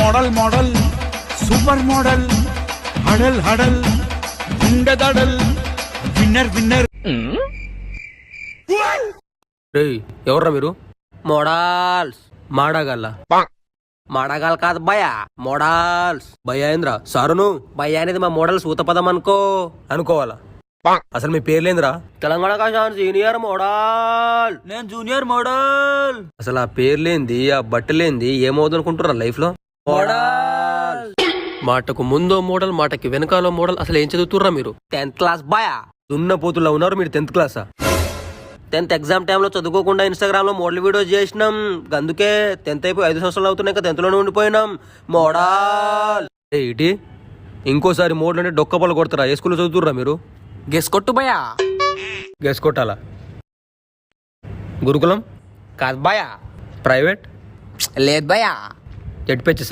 Model model super model హడల్ హడల్ గుండెదడల్ విన్నర్ విన్నర్. ఎవర్రా మీరు? మోడల్స్ మాడగల్లా మాడగాల్ కాదు భయ మోడల్స్. భయ ఏంద్రా సారును? భయ అనేది మా మోడల్స్ ఊతపదం అనుకోవాలా? అసలు మీ పేర్లేంద్రా? తెలంగాణ కాశాన్ సీనియర్ మోడల్. నేను జూనియర్ మోడల్. అసలు ఆ పేర్లేంది, ఆ బట్టలేంది, ఏమవుదనుకుంటున్నారా లైఫ్ లో? మోడల్. మాటకు ముందో మోడల్, మాటకి వెనకాలో మోడల్. అసలు ఏం చదువుతుర్రా మీరు? 10th క్లాస్ భయ. దున్న పోతుల్లో ఉన్నారు మీరు. 10th క్లాసా? 10th ఎగ్జామ్ టైంలో చదువుకోకుండా ఇన్స్టాగ్రామ్ లో మోడల్ వీడియోస్ చేసినాం. అందుకే 10th అయిపోయి 5 సంవత్సరాలు అవుతున్నాయి, 10th లోనే ఉండిపోయినాం. మోడల్ ఇటీ ఇంకోసారి మోడల్ అంటే డొక్కపలు కొడతారా? ఏ స్కూల్లో చదువుతుర్రా మీరు? గెస్ కొట్టు భయా. గెస్ కొట్టాలా? గురుకులం కాదు భయా. ప్రైవేట్ లేదు భయా. జడ్పిహెచ్